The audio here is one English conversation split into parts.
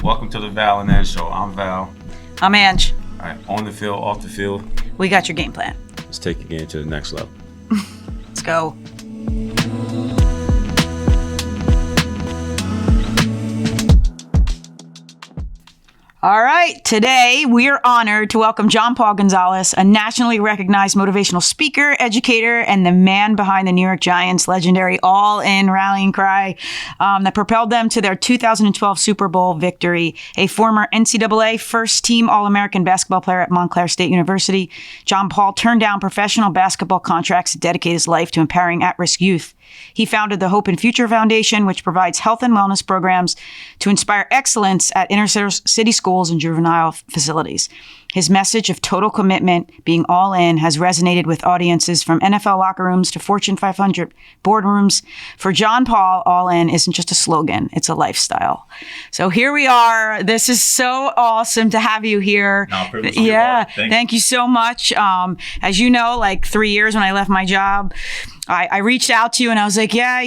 Welcome to the Val and Ed Show. I'm Val. I'm Ange. All right, on the field, off the field. We got your game plan. Let's take the game to the next level. Let's go. All right, today we are honored to welcome Gian Paul Gonzalez, a nationally recognized motivational speaker, educator, and the man behind the New York Giants' legendary all-in rallying cry that propelled them to their 2012 Super Bowl victory. A former NCAA first-team All-American basketball player at Montclair State University, Gian Paul turned down professional basketball contracts to dedicate his life to empowering at-risk youth. He founded the Hope and Future Foundation, which provides health and wellness programs to inspire excellence at inner city schools and juvenile facilities. His message of total commitment, being all in, has resonated with audiences from NFL locker rooms to Fortune 500 boardrooms. For Gian Paul, all in isn't just a slogan, it's a lifestyle. So here we are. This is so awesome to have you here. Yeah, thank you so much. As you know, like 3 years when I left my job, I reached out to you and I was like, yeah,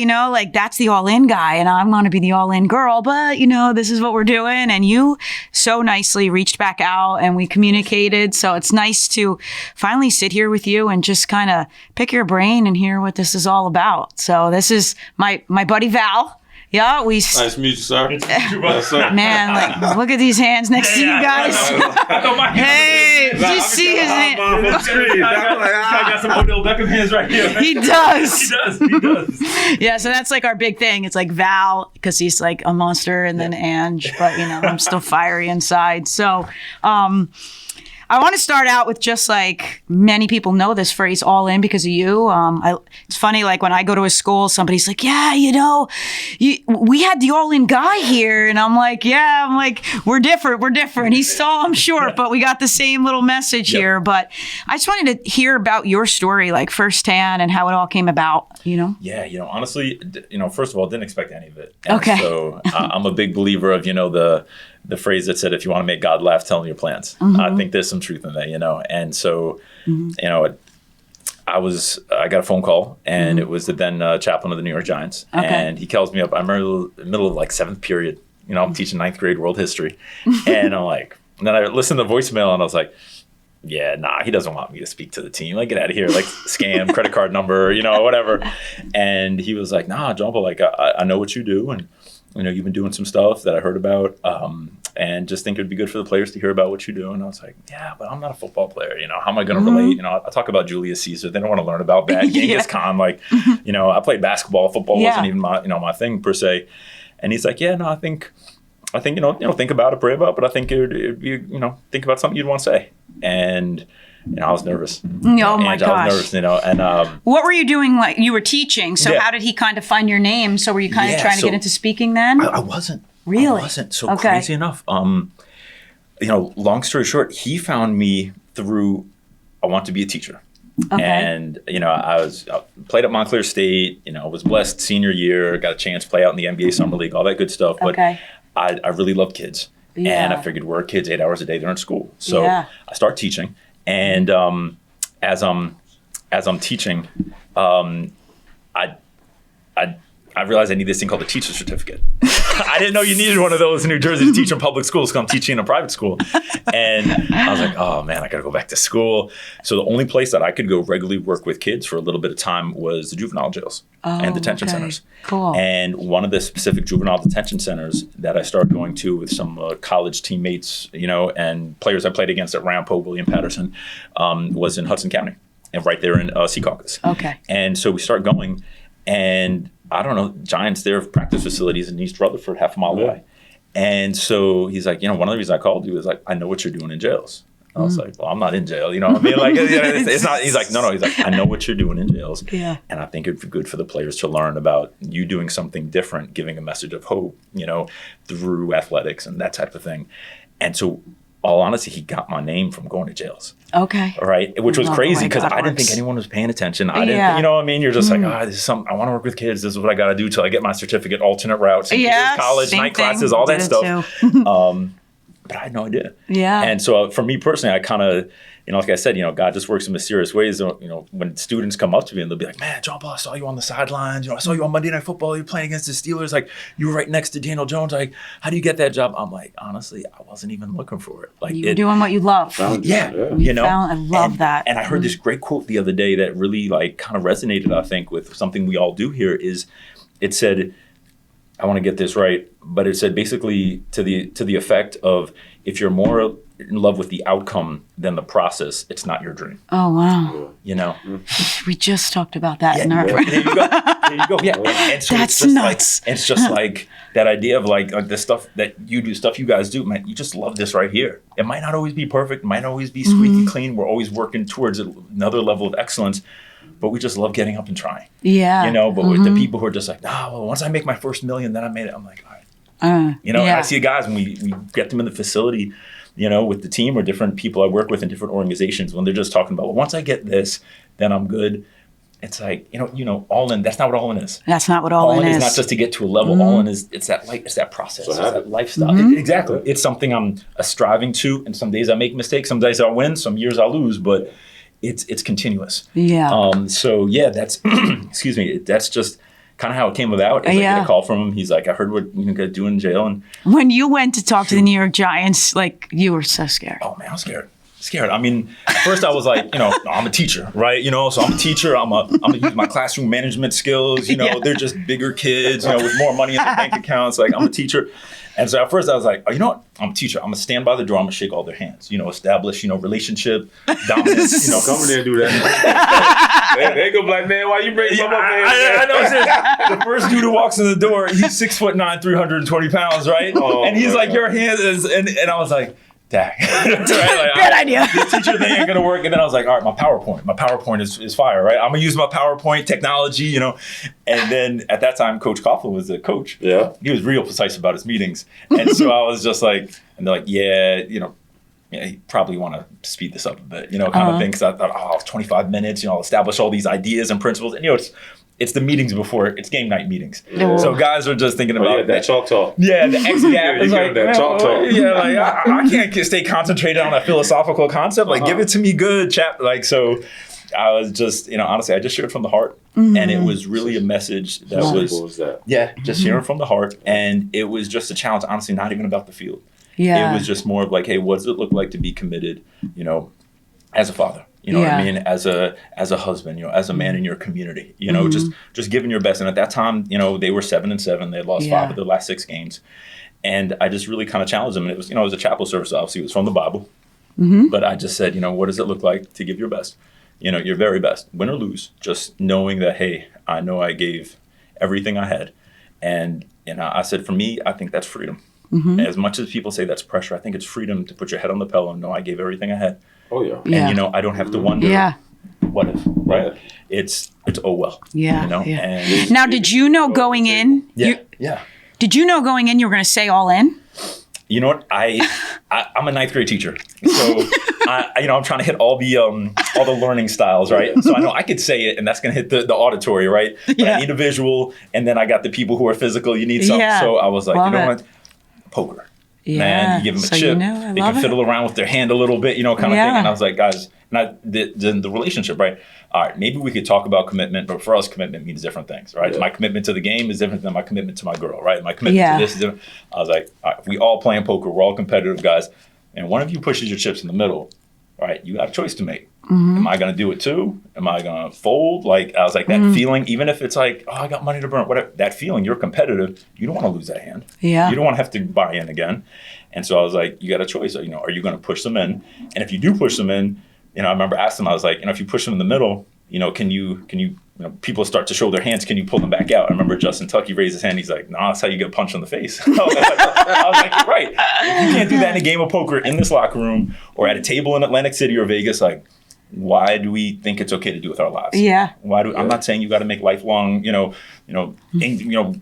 that's the all-in guy and I'm going to be the all-in girl, but this is what we're doing. And you so nicely reached back out and we communicated. So it's nice to finally sit here with you and just kind of pick your brain and hear what this is all about. So this is my buddy Val. Yeah, nice to meet you, sir. Man, look at these hands next to you guys. Hey, did you see his hand? I got some Odell Beckham hands right here. He does. He does. Yeah, so that's like our big thing. It's like Val, because he's like a monster, and then Ange, but I'm still fiery inside. So, I want to start out with just like many people know this phrase all in because of you. It's funny, like when I go to a school, somebody's like, yeah, we had the all in guy here. And I'm like, we're different. He's tall, I'm short, but we got the same little message here. But I just wanted to hear about your story, like firsthand and how it all came about, Yeah, honestly, first of all, didn't expect any of it. And okay. So I'm a big believer of, the phrase that said, if you want to make God laugh, tell him your plans. Mm-hmm. I think there's some truth in that, And so, I got a phone call and it was the then chaplain of the New York Giants. Okay. And he calls me up. I'm in the middle of like seventh period. I'm teaching ninth grade world history. And I'm like, and then I listened to the voicemail and I was like, yeah, nah, he doesn't want me to speak to the team. Like, get out of here. Like, scam, credit card number, whatever. And he was like, nah, Gian Paul, like, I know what you do. And, you've been doing some stuff that I heard about and just think it would be good for the players to hear about what you do. And I was like, yeah, but I'm not a football player. How am I going to relate? I talk about Julius Caesar. They don't want to learn about that. Genghis Khan. Like, I played basketball. Football wasn't even my thing per se. And he's like, yeah, no, I think think about it, pray about it, but I think it'd be, think about something you'd want to say. And I was nervous. Oh my gosh! I was nervous, and what were you doing? Like, you were teaching, so how did he kind of find your name? So were you kind of trying to get into speaking then? I wasn't. Really? I wasn't. So crazy enough. Long story short, he found me through. I want to be a teacher. Okay. And I played at Montclair State. Was blessed senior year, got a chance to play out in the NBA Summer League, all that good stuff. But I really love kids, and I figured we're kids 8 hours a day. They're in school, so I start teaching. And as I'm teaching, I realized I need this thing called a teacher certificate. I didn't know you needed one of those in New Jersey to teach in public schools because I'm teaching in a private school. And I was like, oh man, I got to go back to school. So the only place that I could go regularly work with kids for a little bit of time was the juvenile jails and detention centers. Cool. And one of the specific juvenile detention centers that I started going to with some college teammates, and players I played against at Rampo, William Patterson, was in Hudson County and right there in Secaucus. Okay. And so we start going, and I don't know, Giants, their practice facilities in East Rutherford, half a mile away. And so he's like, one of the reasons I called you is like, I know what you're doing in jails. I was like, well, I'm not in jail. Like, it's not, he's like, no, he's like, I know what you're doing in jails. Yeah. And I think it'd be good for the players to learn about you doing something different, giving a message of hope, through athletics and that type of thing. And so, all honesty, he got my name from going to jails. Okay. Right? Which was crazy because I didn't think anyone was paying attention. I didn't, you know what I mean? You're just like, this is something, I want to work with kids. This is what I got to do till I get my certificate, alternate routes, college, night classes, all that stuff. But I had no idea. Yeah. And so for me personally, I kind of, like I said, God just works in mysterious ways. When students come up to me and they'll be like, man, John Paul, I saw you on the sidelines. I saw you on Monday Night Football. You're playing against the Steelers. Like, you were right next to Daniel Jones. Like, how do you get that job? I'm like, honestly, I wasn't even looking for it. Like, You were doing what you love. yeah. I love that. And I heard this great quote the other day that really like kind of resonated, I think, with something we all do here is it said, I want to get this right, but it said basically to the effect of, if you're more in love with the outcome than the process, it's not your dream. Oh, wow. We just talked about that in our... There you go. Yeah. And so That's it's just nuts. It's just like that idea of like the stuff that you do, stuff you guys do, man, you just love this right here. It might not always be perfect, might not always be squeaky clean. We're always working towards another level of excellence, but we just love getting up and trying. Yeah. But with the people who are just like, well, once I make my first $1 million, then I made it. I'm like, all right. And I see guys when we get them in the facility, with the team or different people I work with in different organizations, when they're just talking about, well, once I get this, then I'm good. It's like, all in, that's not what all in is. That's not what all in is. All in is not just to get to a level. All in is, it's that process, it's that lifestyle. Exactly. It's something I'm striving to, and some days I make mistakes, some days I'll win, some years I'll lose, but it's continuous. Yeah. So yeah, that's, excuse me, that's just kind of how it came about. I get a call from him. He's like, I heard what you're going to do in jail. And when you went to talk to the New York Giants, like, you were so scared. Oh man, I was scared. I mean, first I was like, I'm a teacher, right? So I'm a teacher. I'm gonna use my classroom management skills. They're just bigger kids, with more money in their bank accounts. Like, I'm a teacher. And so at first I was like, oh, you know what? I'm a teacher. I'm gonna stand by the door. I'm gonna shake all their hands. Establish, relationship, dominance. Come in there and do that. They go like, man, why you bring him up, man? I know. The first dude who walks in the door, he's 6'9", 320 pounds, right? And he's like, your hands is, and I was like, dang. Bad idea. This teacher thing ain't gonna work. And then I was like, all right, my PowerPoint is fire, right? I'm gonna use my PowerPoint technology, And then at that time, Coach Coughlin was the coach. Yeah. He was real precise about his meetings. And so I was just like, and they're like, you probably want to speed this up a bit, kind of thing. Because I thought, 25 minutes, I'll establish all these ideas and principles. And, it's the meetings before, it's game night meetings. Yeah. So guys are just thinking about that chalk talk. Yeah, the X gap. It's like, that chalk talk. Yeah, like I can't stay concentrated on a philosophical concept. Like, give it to me good, chap. Like, so I was just, honestly, I just shared from the heart. And it was really a message that just sharing from the heart. And it was just a challenge, honestly, not even about the field. Yeah. It was just more of like, hey, what does it look like to be committed, as a father? What I mean? As a husband, as a man in your community, just giving your best. And at that time, they were 7-7. They had lost 5 of their last 6 games. And I just really kind of challenged them. And it was, it was a chapel service, obviously. It was from the Bible. But I just said, what does it look like to give your best? Your very best, win or lose. Just knowing that, hey, I know I gave everything I had. And I said, for me, I think that's freedom. As much as people say that's pressure, I think it's freedom to put your head on the pillow and know I gave everything I had. Oh, yeah. And, I don't have to wonder, what if, right? It's oh, well. Yeah. And now, did you know going in? Did you know going in you were going to say all in? You know what? I'm a 9th grade teacher. So, I'm trying to hit all the learning styles, right? So I know I could say it and that's going to hit the auditory, right? But I need a visual. And then I got the people who are physical. You need something. So I was like, what? Poker. Yeah. Man, you give them a chip. They can fiddle around with their hand a little bit, kind of thing. And I was like, guys, the relationship, right? All right, maybe we could talk about commitment, but for us, commitment means different things, right? My commitment to the game is different than my commitment to my girl, right? My commitment to this is different. I was like, all right, if we all playing poker, we're all competitive guys, and one of you pushes your chips in the middle, all right, you got a choice to make. Am I going to do it too? Am I going to fold? Like, I was like, that feeling, even if it's like, I got money to burn, whatever, that feeling, you're competitive. You don't want to lose that hand. Yeah. You don't want to have to buy in again. And so I was like, you got a choice. Are you going to push them in? And if you do push them in, I remember asking them, I was like, if you push them in the middle, can you, people start to show their hands, can you pull them back out? I remember Justin Tuckey raised his hand. He's like, nah, that's how you get punched in the face. I was like, you're right. If you can't do that in a game of poker in this locker room or at a table in Atlantic City or Vegas, like, why do we think it's okay to do with our lives? Yeah. I'm not saying you got to make lifelong,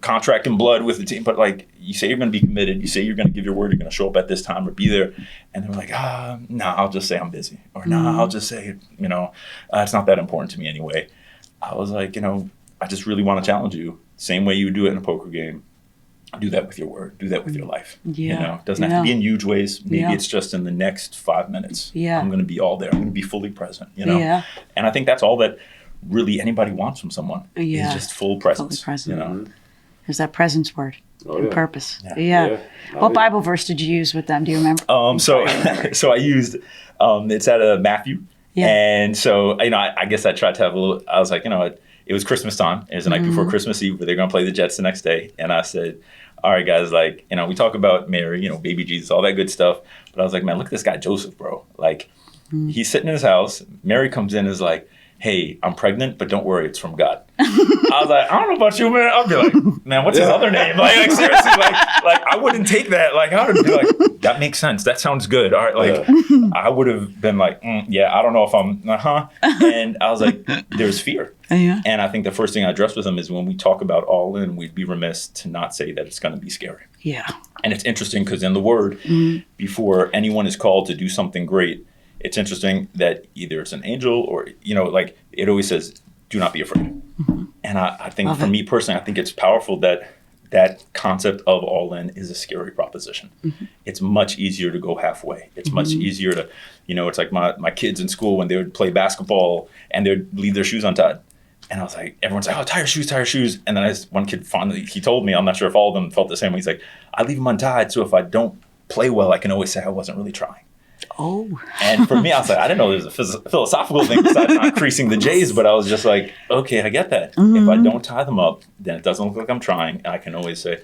contract in blood with the team, but like you say you're going to be committed, you say you're going to give your word, you're going to show up at this time or be there, and they're like, I'll just say I'm busy, or I'll just say, it's not that important to me anyway. I was like, I just really want to challenge you, same way you would do it in a poker game. do that with your word, do that with your life. Yeah. You know, it doesn't have to be in huge ways. Maybe Yeah. it's just in the next 5 minutes. Yeah. I'm going to be all there. I'm going to be fully present, you know? Yeah. And I think that's all that really anybody wants from someone Yeah. is just full presence. Fully present. You know? There's that presence word. Oh, And yeah. purpose. Yeah. Yeah. Oh, What yeah. Bible verse did you use with them? Do you remember? So I used, it's out of Matthew. Yeah. And so, you know, I guess I tried to have a little, I was like, you know, it was Christmas time. It was the night before Christmas Eve, but they're going to play the Jets the next day. And I said, all right, guys, like, you know, we talk about Mary, you know, baby Jesus, all that good stuff. But I was like, man, look at this guy, Joseph, bro. Like, he's sitting in his house. Mary comes in and is like, hey, I'm pregnant, but don't worry, it's from God. I was like, I don't know about you, man. I'd be like, man, what's his other name? Like seriously, like I wouldn't take that. Like I would be like, that makes sense. That sounds good. All right, like I would have been like, yeah, I don't know if I'm, And I was like, there's fear. Yeah. And I think the first thing I addressed with him is when we talk about all in, we'd be remiss to not say that it's going to be scary. Yeah. And it's interesting because in the Word, before anyone is called to do something great, it's interesting that either it's an angel or, you know, like it always says, do not be afraid. And I think for me personally, I think it's powerful that that concept of all in is a scary proposition. It's much easier to go halfway. It's much easier to, you know, it's like my kids in school when they would play basketball and they would leave their shoes untied. And I was like, everyone's like, oh, tie your shoes, tie your shoes. And then one kid finally, he told me, I'm not sure if all of them felt the same way. He's like, I leave them untied. So if I don't play well, I can always say I wasn't really trying. Oh. And for me, I was like, I didn't know there was a philosophical thing besides not creasing the J's, but I was just like, okay, I get that. If I don't tie them up, then it doesn't look like I'm trying. And I can always say,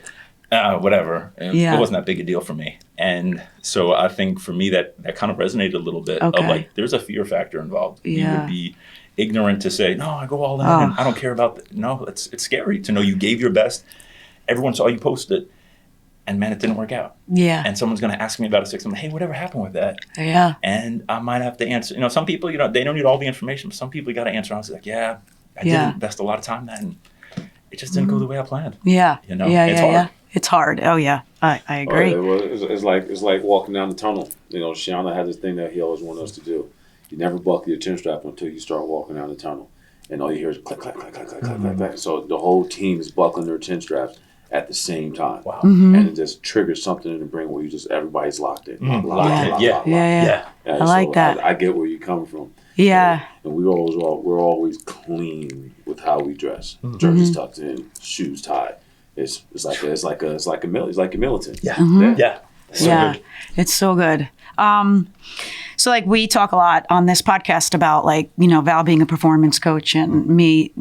whatever. It wasn't that big a deal for me. And so I think for me, that kind of resonated a little bit of like, there's a fear factor involved. You would be ignorant to say, no, I go all in and I don't care about that. No, it's scary to know you gave your best. Everyone saw you post it. And man, it didn't work out. Yeah. And someone's going to ask me about it 6 months. Hey, whatever happened with that? Yeah. And I might have to answer. You know, some people, you know, they don't need all the information. But some people you got to answer. I was like, yeah, I did invest a lot of time in that, and it just didn't go the way I planned. Yeah. You know, Yeah. it's Yeah. hard. Yeah. It's hard. Oh yeah. I agree. Well, it's like walking down the tunnel. You know, Shiana had this thing that he always wanted us to do. You never buckle your chin strap until you start walking down the tunnel, and all you hear is click, clack, clack, clack, clack, clack, clack, clack. So the whole team is buckling their chin straps at the same time. Wow. And it just triggers something in the brain where you just everybody's locked in. Locked in. Yeah. I like that. I get where you're coming from. Yeah. And we're always clean with how we dress. Jerseys tucked in, shoes tied. It's like a militant. Yeah. So yeah. good. It's so good. So like we talk a lot on this podcast about like, you know, Val being a performance coach and me,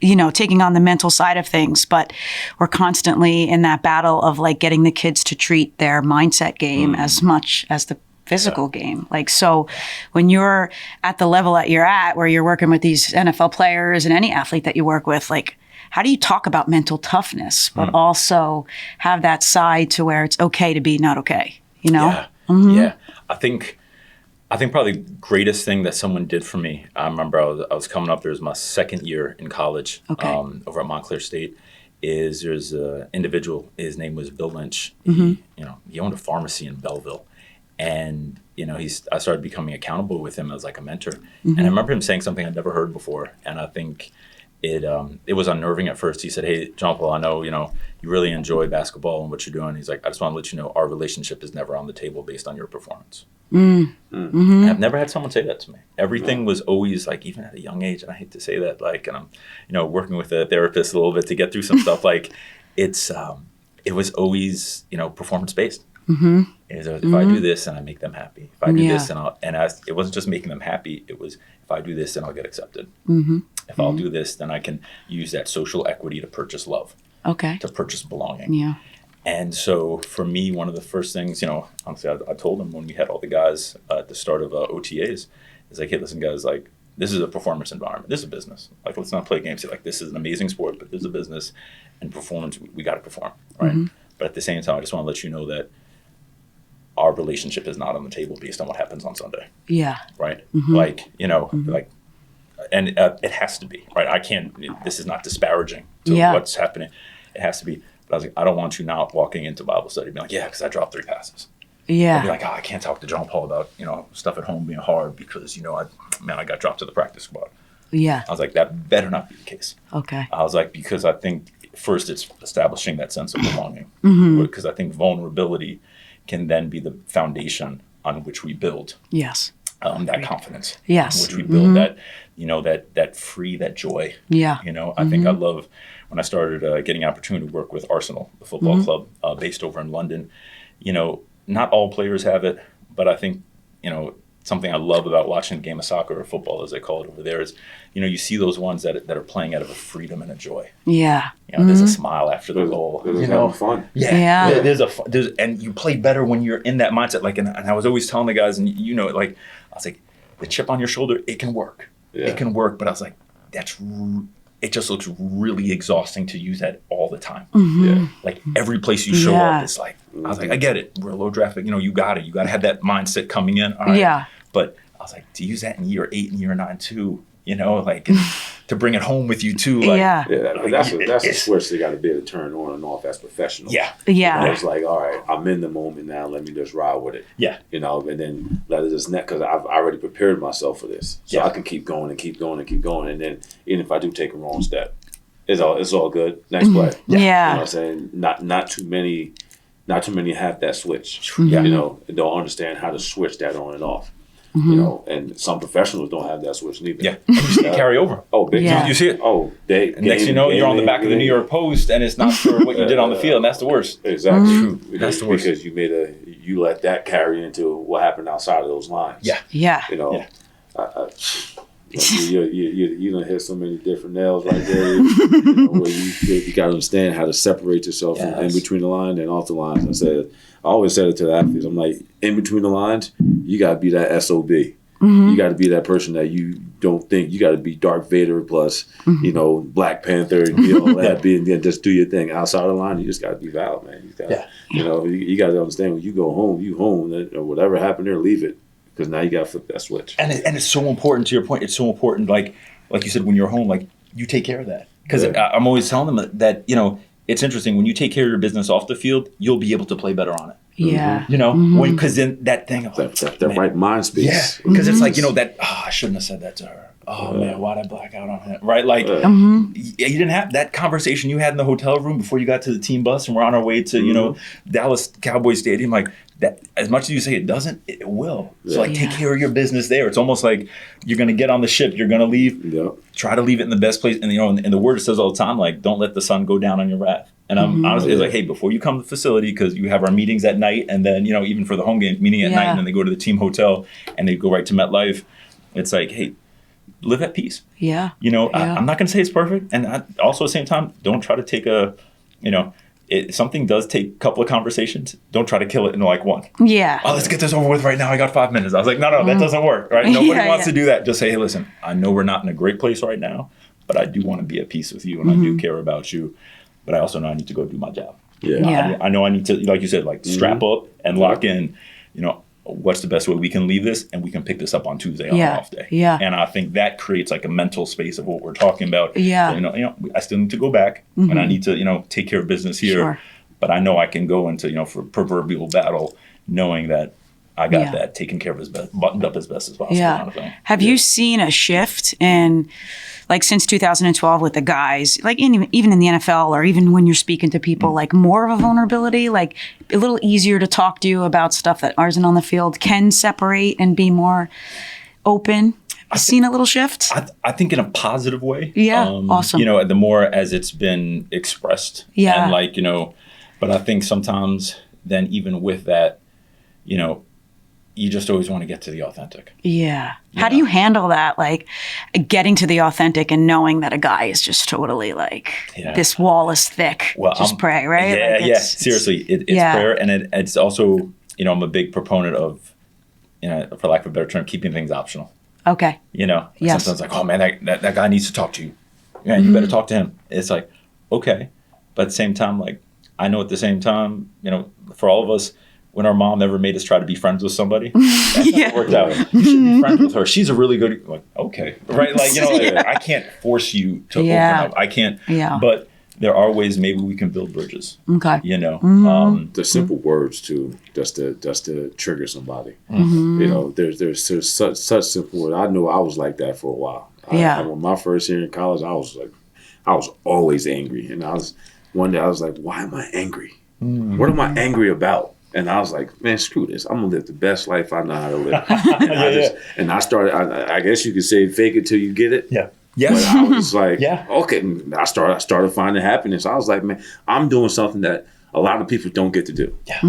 you know, taking on the mental side of things, but we're constantly in that battle of like getting the kids to treat their mindset game as much as the physical game. Like, so when you're at the level that you're at, where you're working with these NFL players and any athlete that you work with, like, how do you talk about mental toughness, but also have that side to where it's okay to be not okay, you know? Yeah. Yeah. I think probably the greatest thing that someone did for me, I remember I was coming up, there was my second year in college over at Montclair State, there's an individual, his name was Bill Lynch. He owned a pharmacy in Belleville. And, you know, I started becoming accountable with him as like a mentor. And I remember him saying something I'd never heard before. And I think it was unnerving at first. He said, hey, Gian Paul, I know, you know, you really enjoy basketball and what you're doing. He's like, I just want to let you know our relationship is never on the table based on your performance. And I've never had someone say that to me. Everything was always like, even at a young age, and I hate to say that, like, and I'm, you know, working with a therapist a little bit to get through some stuff, like it was always, you know, performance based. If I do this, then I make them happy. If I do this, it wasn't just making them happy. It was, if I do this, then I'll get accepted. If I'll do this, then I can use that social equity to purchase love. Okay. To purchase belonging. Yeah. And so for me, one of the first things, you know, honestly, I told them when we had all the guys at the start of OTAs, is like, hey, listen, guys, like, this is a performance environment. This is a business. Like, let's not play games. Say, like, this is an amazing sport, but this is a business, and performance, we got to perform, right? But at the same time, I just want to let you know that our relationship is not on the table based on what happens on Sunday. Yeah. Right? Like, you know, like, and it has to be, right? I can't, this is not disparaging to what's happening. It has to be. But I was like, I don't want you now walking into Bible study being like, yeah, because I dropped 3 passes. Yeah. I'd be like, I can't talk to Gian Paul about, you know, stuff at home being hard because, you know, I got dropped to the practice squad. Yeah. I was like, that better not be the case. Okay. I was like, because I think first it's establishing that sense of belonging, because I think vulnerability can then be the foundation on which we build Yes. that confidence. Yes. On which we build that, that free, that joy. Yeah. I think I love when I started getting an opportunity to work with Arsenal, the football club based over in London. Not all players have it, but I think, something I love about watching a game of soccer or football, as they call it over there, is, you see those ones that are playing out of a freedom and a joy. Yeah. There's a smile after the goal. Having fun. Yeah. There's and you play better when you're in that mindset. Like, and I was always telling the guys, and I was like, the chip on your shoulder, it can work. Yeah. It can work, but I was like, it just looks really exhausting to use that all the time. Yeah. Like every place you show up, it's like, I was like, I get it. We're low draft, you got to have that mindset coming in. All right. Yeah. But I was like, to use that in year 8 and year 9 too, and to bring it home with you too. Like, that's a switch they got to be able to turn on and off as professionals. Yeah. It's like, all right, I'm in the moment now. Let me just ride with it. Yeah. And then let it just net, because I've already prepared myself for this, so I can keep going and keep going and keep going. And then even if I do take a wrong step, it's all good. Next play. Yeah. You know what I'm saying? Not too many have that switch. Yeah. And don't understand how to switch that on and off. And some professionals don't have that switch neither. Yeah, and you see it carry over. Oh, big time. You see it. Oh, Next you're on the back of the New York Post, and it's not for what you did on the field, and that's the worst. Exactly. True. That's the worst. Because you let that carry into what happened outside of those lines. Yeah. Yeah. You done hit so many different nails right there. Where you got to understand how to separate yourself in between the line and off the lines. I always said it to the athletes. I'm like, in between the lines, you got to be that SOB. You got to be that person that you don't think. You got to be Darth Vader plus, Black Panther, all that. And just do your thing. Outside of the line, you just got to be valid, man. You got to understand when you go home, you home. Or whatever happened there, leave it. Because now you got to flip that switch. And it's so important, to your point, it's so important, like you said, when you're home, like, you take care of that. Because I'm always telling them that, it's interesting. When you take care of your business off the field, you'll be able to play better on it. Yeah. Because then that thing. That right mind space. Yeah. Because it's like, I shouldn't have said that to her. Oh, man, why'd I black out on him? Right? Like, you didn't have that conversation you had in the hotel room before you got to the team bus and we're on our way to, Dallas Cowboys Stadium. Like, that, as much as you say it doesn't, it will. So, take care of your business there. It's almost like you're going to get on the ship, you're going to leave, try to leave it in the best place. And, and the word says all the time, like, don't let the sun go down on your wrath. And I'm honestly, it's like, hey, before you come to the facility, because you have our meetings at night, and then, even for the home games, meeting at night, and then they go to the team hotel, and they go right to MetLife. It's like, hey, live at peace. Yeah. I'm not going to say it's perfect. And also at the same time, don't try to take something does take a couple of conversations. Don't try to kill it in like one. Yeah. Oh, let's get this over with right now. I got 5 minutes. I was like, no, that doesn't work. Right? Nobody wants to do that. Just say, hey, listen, I know we're not in a great place right now, but I do want to be at peace with you, and I do care about you. But I also know I need to go do my job. Yeah. I know I need to, like you said, like strap up and lock in, what's the best way we can leave this, and we can pick this up on Tuesday on an off day. Yeah. And I think that creates like a mental space of what we're talking about. Yeah. So, I still need to go back, and I need to, take care of business here. Sure. But I know I can go into, for proverbial battle, knowing that I got that taken care of as best, buttoned up as best as possible. Yeah. Kind of thing. Have you seen a shift in, like, since 2012 with the guys, like even in the NFL, or even when you're speaking to people, like more of a vulnerability, like a little easier to talk to you about stuff that isn't on the field, can separate and be more open? I've seen a little shift. I think in a positive way. Yeah, awesome. The more as it's been expressed. Yeah. And but I think sometimes then even with that, you just always want to get to the authentic. Yeah. How do you handle that? Like getting to the authentic and knowing that a guy is just totally like, this wall is thick. Well, just pray, right? Yeah, like seriously. It's prayer. And it's also, I'm a big proponent of, for lack of a better term, keeping things optional. Okay. Sometimes like, oh man, that guy needs to talk to you. Yeah, you better talk to him. It's like, okay. But at the same time, like, I know at the same time, for all of us, when our mom never made us try to be friends with somebody, that worked out. You should be friends with her. She's a really good, like, okay. Right? Like, I can't force you to open up. I can't. Yeah. But there are ways maybe we can build bridges. Okay. The simple words too, just to trigger somebody. There's such simple words. I know I was like that for a while. When my first year in college, I was like, I was always angry. And one day I was like, why am I angry? What am I angry about? And I was like, man, screw this. I'm going to live the best life I know how to live. And I started, I guess you could say, fake it till you get it. Yeah. Yes. But I was like, okay. And I started finding happiness. I was like, man, I'm doing something that a lot of people don't get to do. Yeah.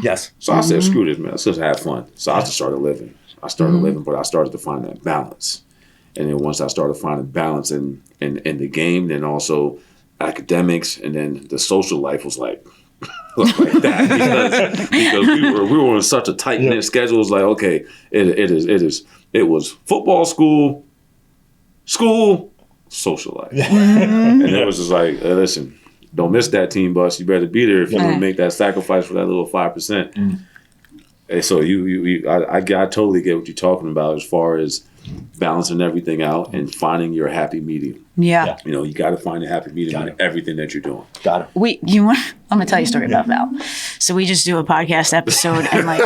Yes. So I said, screw this, man. Let's just have fun. So I just started living. But I started to find that balance. And then once I started finding balance in the game, then also academics, and then the social life was like that because we were on such a tight knit schedule. It was like, okay, it was football, school, social life, and it was just like, hey, listen, don't miss that team bus. You better be there if you're gonna make that sacrifice for that little 5%. And so I totally get what you're talking about as far as balancing everything out and finding your happy medium. Yeah. You know, you got to find a happy medium in everything that you're doing. Got it. I'm going to tell you a story about Val. So we just do a podcast episode and like,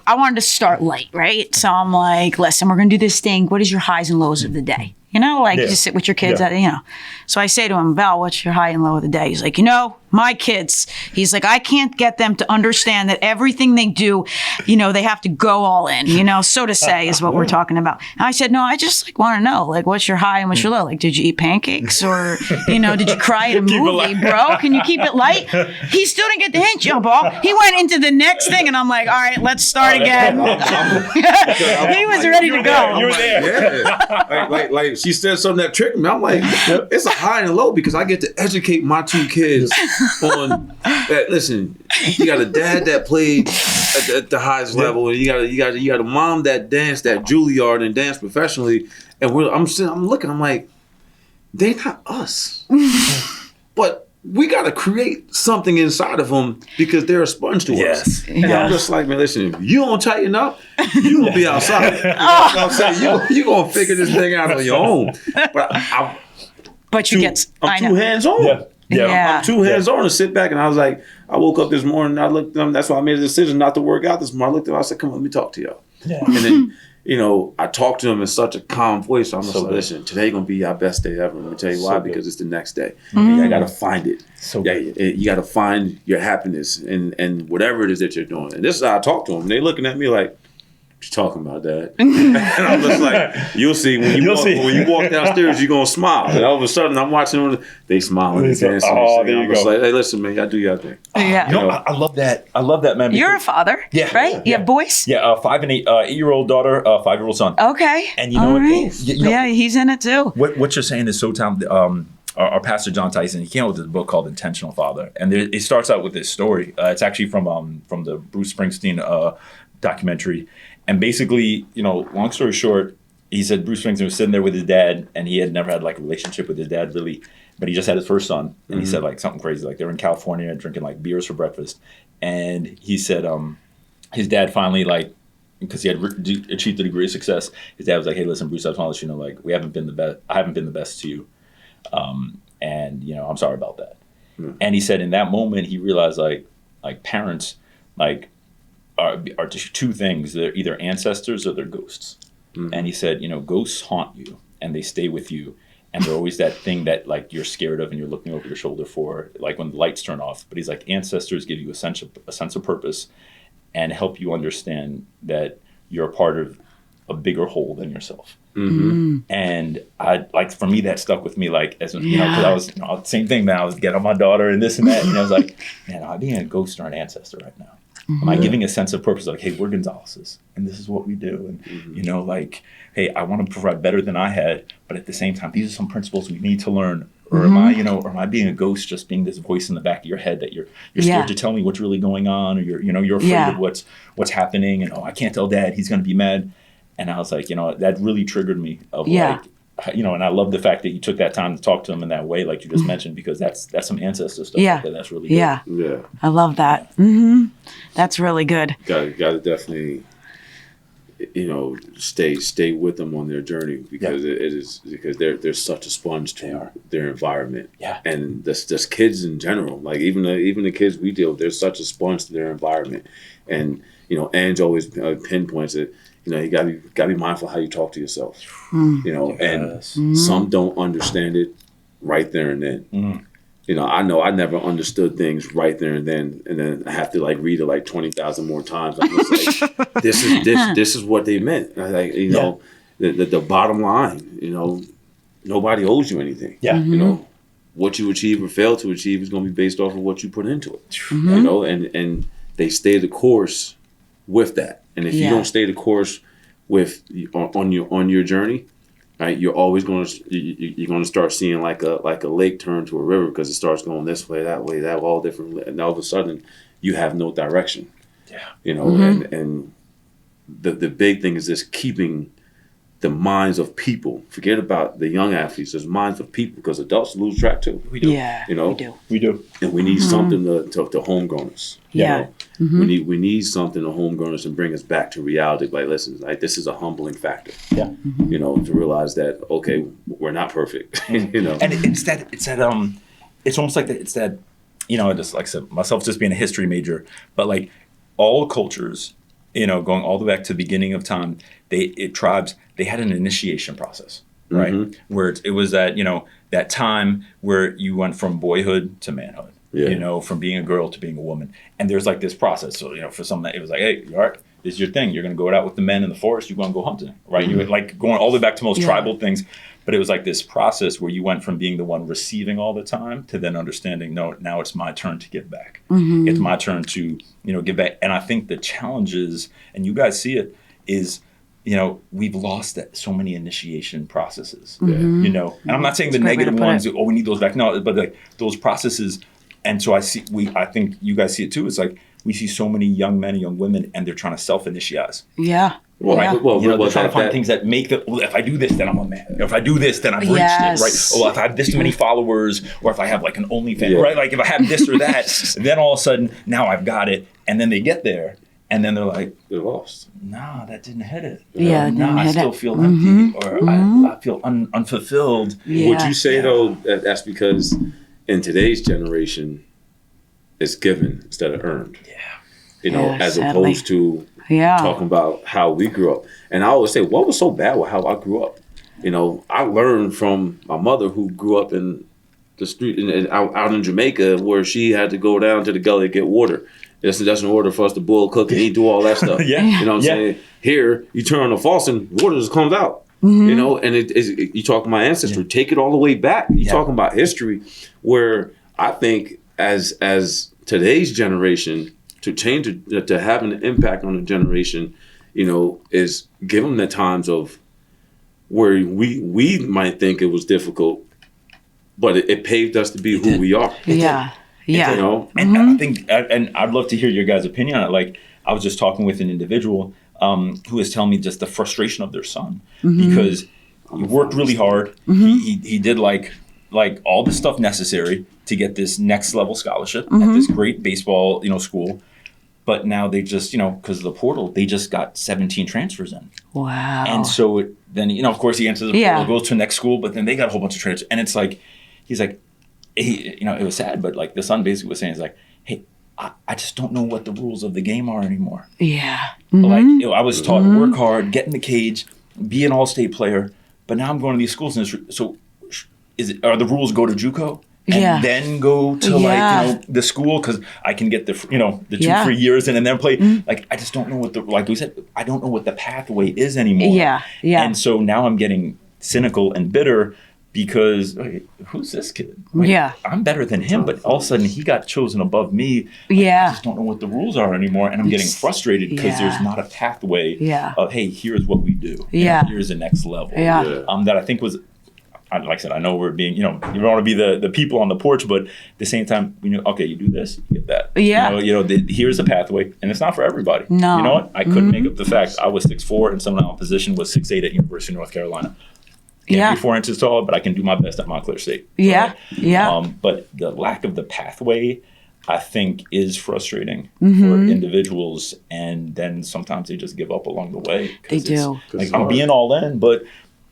I wanted to start light, right? So I'm like, listen, we're going to do this thing. What is your highs and lows of the day? You know, like just sit with your kids, you know. So I say to him, Val, what's your high and low of the day? He's like, you know, my kids. He's like, I can't get them to understand that everything they do, you know, they have to go all in, you know, so to say is what we're talking about. And I said, no, I just like want to know, like, what's your high and what's your low? Like, did you eat pancakes or, you know, did you cry at a movie, bro? Can you keep it light? He still didn't get the hint, Gian Paul. He went into the next thing and I'm like, all right, let's start again. He was ready to go. You were there. Yeah. Like she said something that tricked me. I'm like, it's a high and a low because I get to educate my two kids on that. Listen, you got a dad that played at the highest level, and you got a mom that danced at Juilliard and danced professionally. And I'm looking, I'm like, they're not us, but we got to create something inside of them because they're a sponge to us. And I'm just like, man, listen, if you don't tighten up, you gonna be outside. You know what I'm saying? You gonna figure this thing out on your own. But I'm too hands on. I'm too hands on to sit back. And I was like, I woke up this morning, I looked at them. That's why I made a decision not to work out this morning. I looked at them, I said, come on, let me talk to y'all. Yeah. And then, you know, I talked to them in such a calm voice. So I'm just like, listen, today going to be our best day ever. Let me tell you why, because it's the next day. I got to find it. You got to find your happiness and whatever it is that you're doing. And this is how I talk to them. And they looking at me like, what you talking about, Dad? And I'm just like, you'll see. When you walk downstairs, you're going to smile. And all of a sudden, I'm watching them. They smiling and dancing. There you go. Like, hey, listen, man, y'all do your thing. Yeah. You know, I love that. I love that, man. You're a father, right? You have boys? Yeah, 5 and 8-year-old daughter, 5-year-old son. Okay. And you know what? Right. Yeah, he's in it too. What you're saying is so talented. Our pastor John Tyson, he came out with this book called Intentional Father, and it starts out with this story. It's actually from the Bruce Springsteen documentary. And basically, you know, long story short, he said Bruce Springsteen was sitting there with his dad, and he had never had like a relationship with his dad really, but he just had his first son. And he said like something crazy, like they were in California drinking like beers for breakfast. And he said his dad finally, like, because he had achieved a degree of success, his dad was like, hey, listen, Bruce, I just want to let you know, like, I haven't been the best to you. And, you know, I'm sorry about that. And he said in that moment, he realized like parents, like, are two things. They're either ancestors or they're ghosts. And he said, you know, ghosts haunt you and they stay with you. And they're always that thing that like you're scared of and you're looking over your shoulder for, like when the lights turn off. But he's like, ancestors give you a sense of purpose and help you understand that you're a part of a bigger whole than yourself. And I like, for me, that stuck with me, like, as you know, because I was, you know, same thing, man. I was getting on my daughter and this and that. And I was like, man, am I being a ghost or an ancestor right now? Am I giving a sense of purpose? Like, hey, we're Gonzalez's, and this is what we do. And, you know, like, hey, I want to provide better than I had, but at the same time, these are some principles we need to learn. Or am I, you know, or am I being a ghost, just being this voice in the back of your head that you're scared to tell me what's really going on, or you're afraid of what's happening, and I can't tell Dad, he's going to be mad. And I was like, you know, that really triggered me of like, you know, and I love the fact that you took that time to talk to him in that way, like you just mentioned, because that's some ancestor stuff. Yeah. That's really good. Yeah. I love that. That's really good. Got to definitely, you know, stay with them on their journey because because they're such a sponge to their environment. Yeah. And just kids in general, like even the kids we deal with, they're such a sponge to their environment. And, you know, Ange always pinpoints it. You know, you gotta be mindful how you talk to yourself. You know, and some don't understand it right there and then. Mm. You know I never understood things right there and then I have to like read it like 20,000 more times. I'm just like, this is what they meant. And I like, you know, the bottom line, you know, nobody owes you anything. Yeah. You know, what you achieve or fail to achieve is going to be based off of what you put into it. Mm-hmm. You know, and they stay the course with that. And if you don't stay the course with on your journey, right, you're always going to you're going to start seeing like a lake turn to a river because it starts going this way, that way, all different, and all of a sudden you have no direction. Yeah. You know, and the big thing is just keeping the minds of people. Forget about the young athletes. There's minds of people because adults lose track too. We do. Yeah, You know, We do. and we need something to homegrown us. Yeah. You know? We need something to homegrown us and bring us back to reality. Like, listen, like this is a humbling factor. Yeah. You know, to realize that okay, we're not perfect. You know, And it's almost like that. It's that, you know, just like I said, myself just being a history major, but like all cultures, you know, going all the way back to the beginning of time, tribes, they had an initiation process, right? Where it was that, you know, that time where you went from boyhood to manhood, you know, from being a girl to being a woman. And there's like this process. So, you know, for some, it was like, hey, all right, this is your thing. You're going to go out with the men in the forest. You're going to go hunting, right? You like going all the way back to most tribal things. But it was like this process where you went from being the one receiving all the time to then understanding, no, now it's my turn to give back. It's my turn to, you know, give back. And I think the challenge is, and you guys see it, is, you know, we've lost so many initiation processes, you know. And I'm not saying the negative ones, we need those back. No, but like those processes. And so I think you guys see it too. It's like we see so many young men and young women and they're trying to self-initiate. Yeah. well, Yeah. well, You know, well, they're trying to find that- things that make well, if I do this, then I'm a man. If I do this, then I've reached Yes. it, right? Or if I have this many followers, or if I have like an OnlyFans, Yeah. right? Like if I have this or that, then all of a sudden, now I've got it. And then they get there, and then they're like, they're lost. nah, that didn't hit it. Yeah, it nah, didn't I hit still it. feel empty, or I feel unfulfilled. Yeah. Would you say though that's because in today's generation, it's given instead of earned? Yeah. You know, Yeah, as sadly. opposed to Yeah. talking about how we grew up. And I always say, what was so bad with how I grew up? You know, I learned from my mother who grew up in the street out in Jamaica where she had to go down to the gully to get water. That's in order for us to boil, cook, and eat, do all that stuff. Yeah. You know what I'm saying? Here, you turn on the faucet, water just comes out. You know, and you talking about ancestry. Take it all the way back. You talking about history, where I think as today's generation to change to have an impact on the generation, you know, is give them the times of where we might think it was difficult, but it paved us to be who we are. Yeah. Yeah. You know, And I think, and I'd love to hear your guys' opinion on it. Like, I was just talking with an individual who was telling me just the frustration of their son because he worked really hard. He did like all the stuff necessary to get this next level scholarship at this great baseball, you know, school. But now they just, you know, because of the portal, they just got 17 transfers in. Wow. And so then, you know, of course he enters the portal, goes to the next school, but then they got a whole bunch of transfers. And it's like, he's like, you know, it was sad, but like the son basically was saying, is like, hey, I just don't know what the rules of the game are anymore. Yeah. Like, you know, I was taught work hard, get in the cage, be an all-state player, but now I'm going to these schools, and so are the rules go to JUCO? And then go to like, you know, the school because I can get the, you know, the 2 free years in and then play. Like, I just don't know what like we said, I don't know what the pathway is anymore. Yeah. Yeah. And so now I'm getting cynical and bitter because who's this kid? Like, I'm better than him, but all of a sudden he got chosen above me. Like, I just don't know what the rules are anymore. And I'm getting frustrated because there's not a pathway of, hey, here's what we do. You know, here's the next level. That I think was, like I said, I know we're being, you know, you don't want to be the people on the porch, but at the same time, you know, okay, you do this, you get that. You know, here's the pathway, and it's not for everybody. No. You know what? I couldn't make up the fact I was 6'4", and someone in opposition was 6'8" at University of North Carolina. Can't be 4 inches tall, but I can do my best at Montclair State. Right? But the lack of the pathway, I think, is frustrating for individuals, and then sometimes they just give up along the way. They do. Like, I'm being all in, but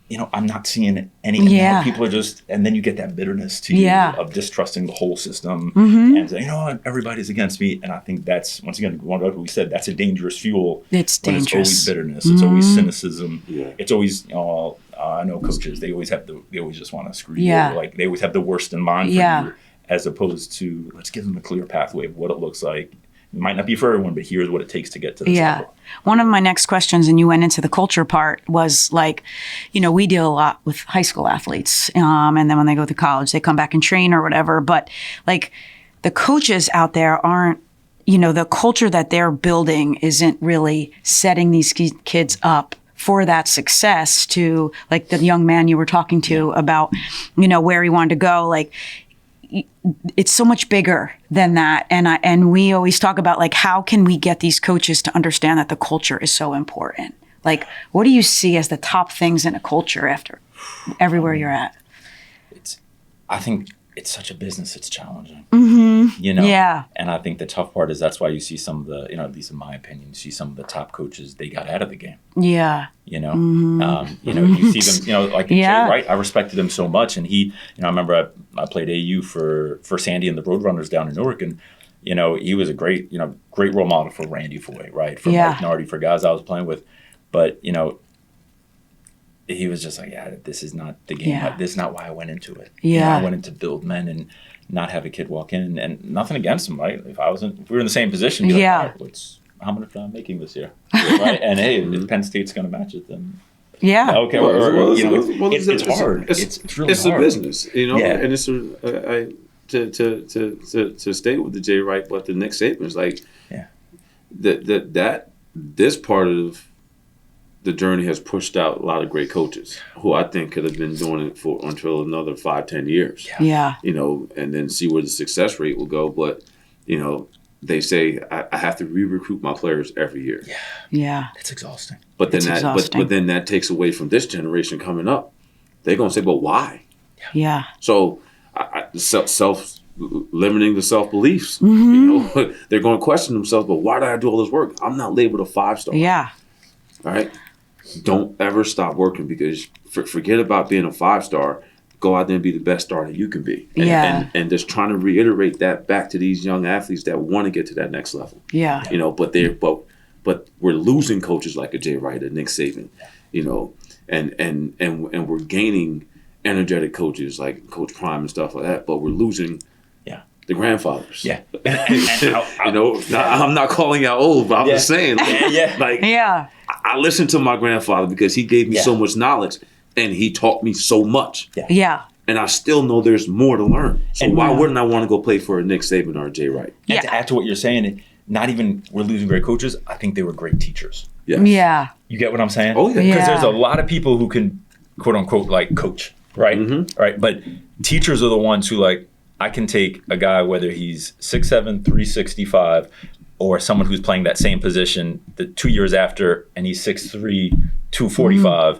you know, I'm not seeing anything. You know, people are just, and then you get that bitterness to you of distrusting the whole system and saying, you know what, everybody's against me. And I think that's, once again, going back to what we said, that's a dangerous fuel. It's dangerous. It's always bitterness. It's always cynicism. It's always, you know, I know coaches, they always just want to screw you Yeah. over. Like they always have the worst in mind for Yeah. you, as opposed to let's give them a clear pathway of what it looks like. It might not be for everyone, but here's what it takes to get to this level. One of my next questions, and you went into the culture part, was like, we deal a lot with high school athletes. And then when they go to college, they come back and train or whatever. But like the coaches out there aren't, the culture that they're building isn't really setting these kids up for that success to, like the young man you were talking to about, where he wanted to go. Like, it's so much bigger than that. And we always talk about like, how can we get these coaches to understand that the culture is so important? Like, what do you see as the top things in a culture after everywhere you're at? I think it's such a business. It's challenging, Yeah. And I think the tough part is that's why you see some of the, at least in my opinion, you see some of the top coaches, they got out of the game. Yeah. You see them, like Jay Wright, I respected him so much. And he, I remember I played AU for Sandy and the Roadrunners down in Newark. And, he was a great role model for Randy Foy, right? For Mike Nardi, for guys I was playing with. But, he was just like, this is not the game. Yeah. This is not why I went into it. Yeah. I went in to build men and not have a kid walk in, and nothing against him, right? If we were in the same position, be like, all right, how much am I making this year? Right? And hey, if Penn State's going to match it, then okay. It's hard. It's really hard. A business, Yeah. and it's to stay with the Jay Wright, but the Nick Saban is like, that this part of the journey has pushed out a lot of great coaches who I think could have been doing it for until another 5-10 years. Yeah. And then see where the success rate will go. But, they say I have to re-recruit my players every year. Yeah. Yeah. It's exhausting. But then that takes away from this generation coming up. They're gonna say, but why? Yeah. So limiting the self-beliefs. They're going to question themselves, but why did I do all this work? I'm not labeled a 5-star. Yeah. All right? Don't ever stop working, because forget about being a 5-star. Go out there and be the best star that you can be. And just trying to reiterate that back to these young athletes that want to get to that next level. Yeah. But we're losing coaches like a Jay Wright, a Nick Saban, and we're gaining energetic coaches like Coach Prime and stuff like that, but we're losing the grandfathers. Yeah. I'm not calling out old, but I'm just saying, I listened to my grandfather because he gave me so much knowledge and he taught me so much. Yeah. And I still know there's more to learn. So why wouldn't I want to go play for a Nick Saban or a Jay Wright? And to add to what you're saying, not even we're losing great coaches. I think they were great teachers. Yes. Yeah. You get what I'm saying? Oh, yeah. Because there's a lot of people who can, quote unquote, like coach, right? Mm-hmm. Right. But teachers are the ones who, like, I can take a guy, whether he's 6'7", 365, or someone who's playing that same position 2 years after, and he's 6'3", 245,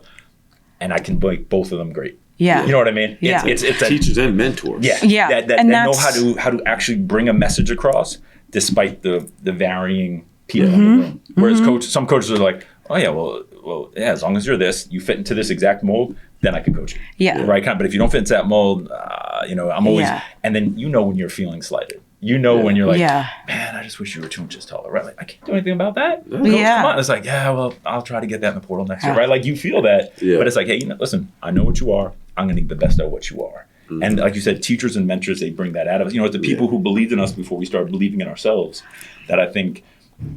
and I can make both of them great. Yeah. You know what I mean? Yeah. It's teachers and mentors. Yeah. Yeah. That know how to actually bring a message across despite the varying people in the room. Whereas some coaches are like, oh yeah, well, as long as you're this, you fit into this exact mold, then I can coach you. Yeah. Right. But if you don't fit into that mold, I'm always, and then when you're feeling slighted. When you're like, man, I just wish you were 2 inches taller, right? Like, I can't do anything about that. Coach, come on. It's like, well, I'll try to get that in the portal next year, right? Like, you feel that, but it's like, hey, listen, I know what you are. I'm going to get the best of what you are. Mm-hmm. And like you said, teachers and mentors, they bring that out of us. It's the people who believed in us before we started believing in ourselves that I think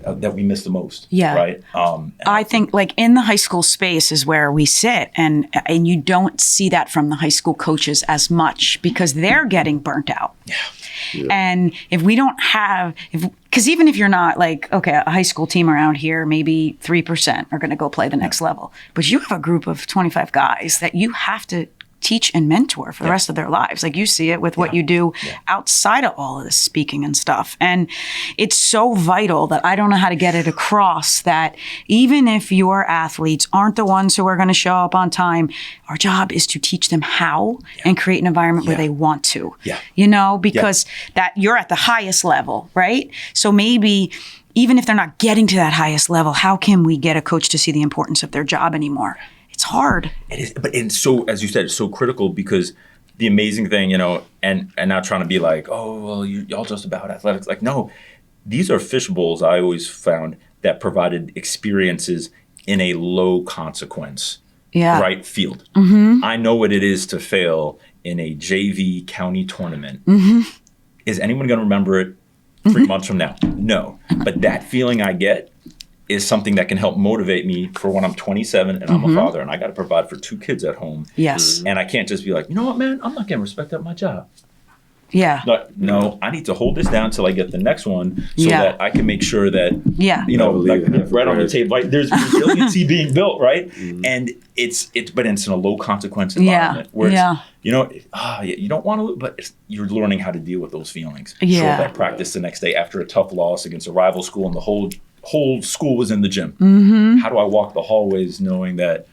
that we miss the most. Yeah. Right. I think like in the high school space is where we sit, and you don't see that from the high school coaches as much because they're getting burnt out. Yeah. And if we don't have, because even if you're not like, okay, a high school team around here, maybe 3% are going to go play the next level, but you have a group of 25 guys that you have to teach and mentor for the rest of their lives. Like you see it with what you do outside of all of this speaking and stuff. And it's so vital that I don't know how to get it across that even if your athletes aren't the ones who are going to show up on time, our job is to teach them how and create an environment where they want to, because that you're at the highest level, right? So maybe even if they're not getting to that highest level, how can we get a coach to see the importance of their job anymore? It's hard. It is, but it's so, as you said, it's so critical because the amazing thing, and not trying to be like, oh, well, y'all just about athletics. Like, no, these are fish bowls I always found that provided experiences in a low consequence Yeah. right? Field. I know what it is to fail in a JV county tournament. Is anyone going to remember it 3 months from now? No. But that feeling I get is something that can help motivate me for when I'm 27 and I'm a father and I got to provide for 2 kids at home. Yes. And I can't just be like, you know what, man, I'm not getting respect at my job. Yeah. No, I need to hold this down till I get the next one so Yeah. that I can make sure that, Yeah. you know, like Never leave it right on the for table, like, there's resiliency being built, right? And but it's in a low consequence environment where it's, you know, you don't want to, but you're learning how to deal with those feelings. Yeah. Show up at practice the next day after a tough loss against a rival school and the whole school was in the gym. How do I walk the hallways knowing that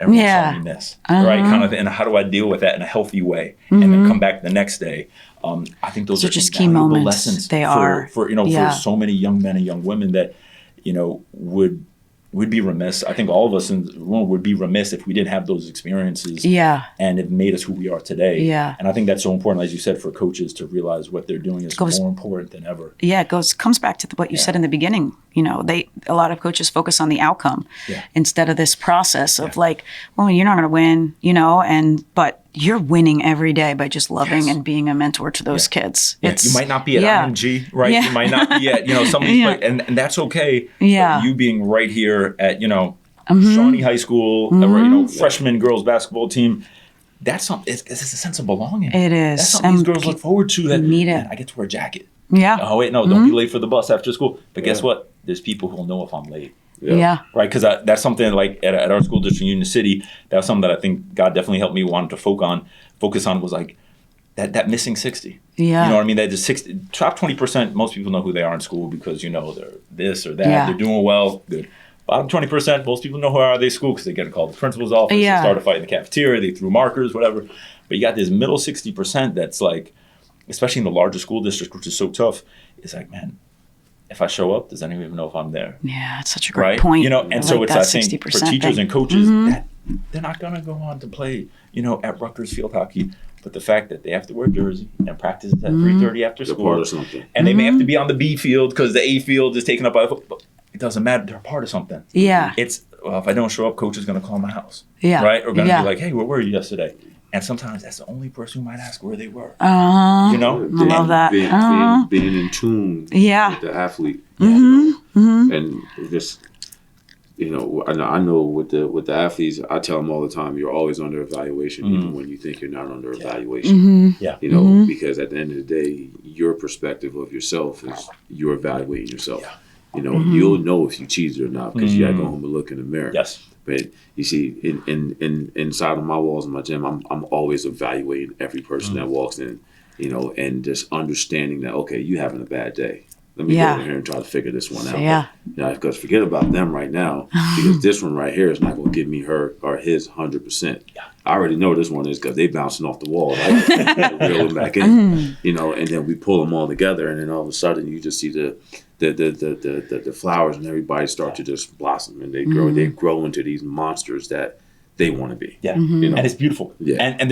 everyone's telling me this, right? Kind of, and how do I deal with that in a healthy way and then come back the next day? I think those are just key invaluable moments. lessons They are. for for so many young men and young women that, you know, would be remiss. I think all of us in the room would be remiss if we didn't have those experiences. Yeah. And it made us who we are today. Yeah. And I think that's so important, as you said, for coaches to realize what they're doing is more important than ever. Yeah, it comes back to what you said in the beginning. You know, a lot of coaches focus on the outcome instead of this process of like, well, you're not going to win, you know, but you're winning every day by just loving and being a mentor to those kids. You might not be at IMG, right? Yeah. You might not be at, you know, some of these and that's okay. Yeah. But you being right here at, you know, Shawnee High School, you know, freshman girls basketball team, that's something. It's a sense of belonging. It is. That's something these girls look forward to. That need it. Man, I get to wear a jacket. Yeah. Oh wait, no, don't be late for the bus after school. But guess what? There's people who'll know if I'm late. Yeah. Right, because that's something like at our school district in Union City. That's something that I think God definitely helped me wanted to focus on was like that missing 60. Yeah. You know what I mean? That just 60, top 20%. Most people know who they are in school because, you know, they're this or that. Yeah. They're doing well. Good. Bottom 20%. Most people know who are they at school because they get a call to the principal's office. Yeah. They start a fight in the cafeteria. They threw markers, whatever. But you got this middle 60% that's like, especially in the larger school district, which is so tough. It's like, man, if I show up, does anyone even know if I'm there? Yeah, it's such a great Right? point. You know, and so it's, I think, for teachers and coaches, that they're not going to go on to play, you know, at Rutgers field hockey. But the fact that they have to wear a jersey and practice at 3:30 after school, part of something. and they may have to be on the B field because the A field is taken up by football. It doesn't matter. They're a part of something. Yeah. It's, well, if I don't show up, coach is going to call my house. Yeah. Right? Or going to Yeah. be like, hey, where were you yesterday? And sometimes that's the only person who might ask where they were. Uh-huh. You know? I love that. Being in tune with the athlete. And just, you know, I know with the athletes, I tell them all the time, you're always under evaluation, even when you think you're not under evaluation. Yeah. You know, because at the end of the day, your perspective of yourself is you're evaluating yourself. Yeah. You know, you'll know if you cheated or not because you got to go home and look in the mirror. Yes. But you see, in inside of my walls in my gym, I'm always evaluating every person that walks in, you know, and just understanding that, okay, you having a bad day. Let me go over here and try to figure this one out. Yeah. Because forget about them right now, because this one right here is not going to give me her or his 100%. Yeah. I already know this one is because they bouncing off the wall. Right? Reel them back in, you know, and then we pull them all together, and then all of a sudden you just see the flowers and everybody start to just blossom, and they grow into these monsters that they want to be. Yeah. You know? And it's beautiful. Yeah. And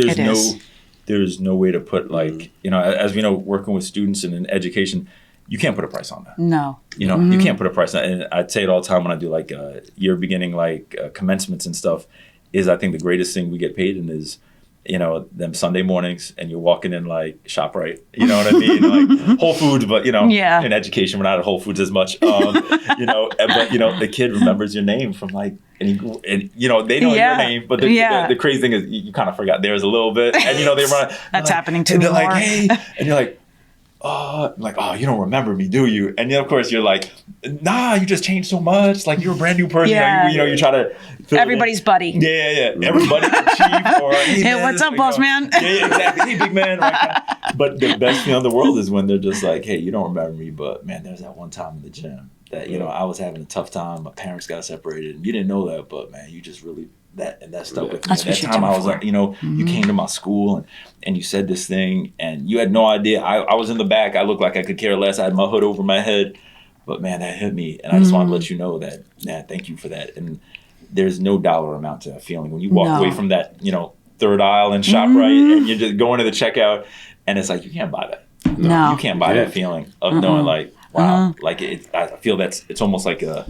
there's no way to put, like, you know, as we know, working with students and in education, you can't put a price on that. No. You know, you can't put a price on it. And I'd say it all the time when I do like year beginning, like commencements and stuff, is I think the greatest thing we get paid in is, you know, them Sunday mornings and you're walking in like ShopRite, you know what I mean? Like Whole Foods, but you know, in education, we're not at Whole Foods as much, you know, but you know, the kid remembers your name from like, and you know, they know your name, but the crazy thing is you kind of forgot theirs a little bit. And you know, they run. That's like, happening to me. And they're more. like, hey, and you're like, oh, you don't remember me, do you? And then of course you're like, nah, you just changed so much. Like you're a brand new person. Yeah. You know, you try to everybody's buddy. Yeah. Everybody, chief or hey, man, what's up, boss man? Yeah, exactly. Hey, big man. Right? But the best feeling in the world is when they're just like, hey, you don't remember me, but man, there's that one time in the gym that you know I was having a tough time. My parents got separated, and you didn't know that, but man, you just really. That stuck with me. That's At what that you're time, doing I was like, you know, you came to my school and you said this thing, and you had no idea. I was in the back. I looked like I could care less. I had my hood over my head, but man, that hit me, and I just wanted to let you know that. Yeah, thank you for that. And there's no dollar amount to that feeling when you walk away from that, you know, third aisle in ShopRite, and you're just going to the checkout, and it's like you can't buy that. No, You can't buy that feeling of knowing like. wow, like I feel it's almost like a.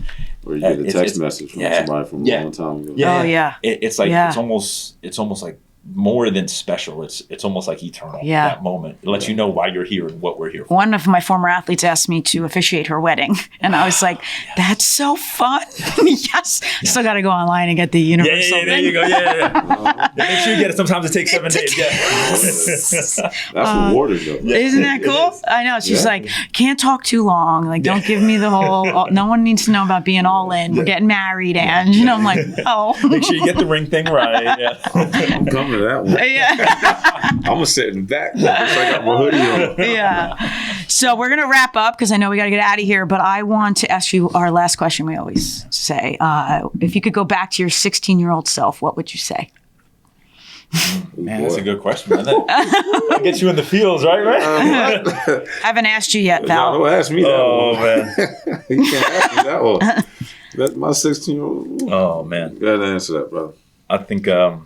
Or you get a text message from somebody from a long time ago. Oh yeah. It's like it's almost like more than special. It's almost like eternal. Yeah. That moment. It lets you know why you're here and what we're here for. One of my former athletes asked me to officiate her wedding, and I was like, "That's so fun!" Yes, still got to go online and get the universal. Yeah, there you go. Yeah. Make sure you get it. Sometimes it takes 7 days. Yeah. That's rewarding, though. Isn't that cool? I know. She's like, can't talk too long. Like, don't give me the whole. No one needs to know about being all in. We're getting married, and I'm like, oh. Make sure you get the ring thing right. Yeah. I'm coming to that one. Yeah. I'm gonna sit in the back. So I got my hoodie on. Yeah. So we're gonna wrap up because I know we got to get out of here. But I want to ask you our last question. We always say, if you could go back to your 16-year-old self, what would you say? Man, that's a good question, man. That gets you in the fields, right? I haven't asked you yet, Val. No, don't ask me that Oh one. man. You can't ask me that one. That's my 16-year-old. Oh man. You gotta answer that, brother. I think of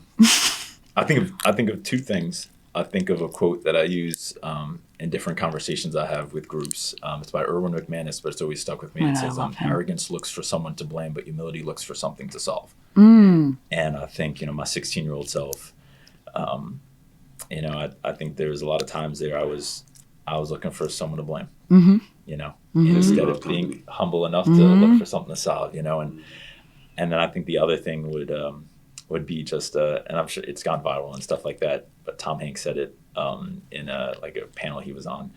two things. I think of a quote that I use in different conversations I have with groups. It's by Erwin McManus, but it's always stuck with me. It says, "Arrogance looks for someone to blame, but humility looks for something to solve." And I think my 16-year-old self. I think there's a lot of times there I was looking for someone to blame. Instead of being humble enough to look for something to solve. And then I think the other thing would be just and I'm sure it's gone viral and stuff like that. But Tom Hanks said it in a panel he was on,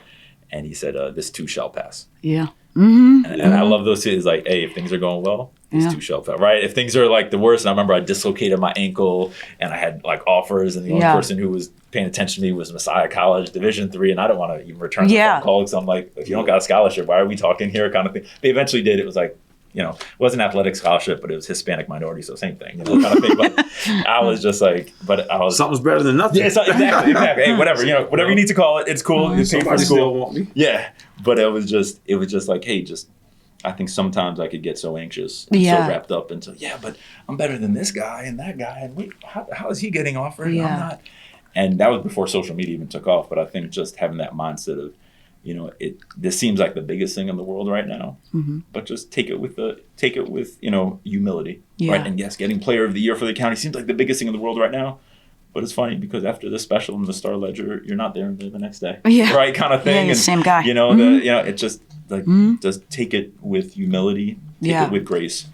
and he said, "This too shall pass." Yeah. And I love those two. It's like, hey, if things are going well, this too shall pass, right? If things are like the worst, and I remember I dislocated my ankle and I had like offers, and the only person who was paying attention to me was Messiah College, Division III, and I don't want to even return the phone call because I'm like, if you don't got a scholarship, why are we talking here, kind of thing. They eventually did. It was like, it wasn't athletic scholarship, but it was Hispanic minority, so same thing, kind of thing. But I was just like, something's better than nothing. Yeah, exactly. Hey, whatever, whatever you need to call it, it's cool. It's paid for Somebody school. still want me. Yeah, but it was just like, hey, I think sometimes I could get so anxious, and so wrapped up into, but I'm better than this guy and that guy, and wait, how is he getting offered? Yeah. I'm not. And that was before social media even took off. But I think just having that mindset of, this seems like the biggest thing in the world right now, but just take it with humility, right? And yes, getting Player of the Year for the county seems like the biggest thing in the world right now. But it's funny because after the special in the Star Ledger, you're not there the next day, right? Kind of thing. Yeah, and same guy. It's just like just take it with humility, take it with grace,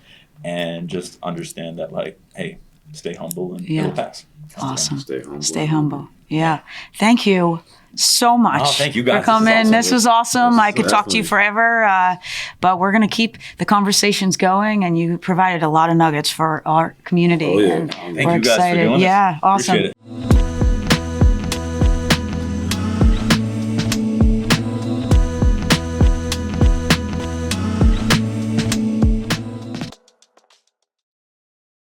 and just understand that, like, hey, stay humble and it'll pass. Awesome. Stay Stay humble. Yeah. Thank you so much thank you guys for coming. This was awesome. I could talk to you definitely. forever, but we're going to keep the conversations going, and you provided a lot of nuggets for our community. Oh, yeah. And Thank we're you guys for excited. doing this. Yeah, awesome. Appreciate it.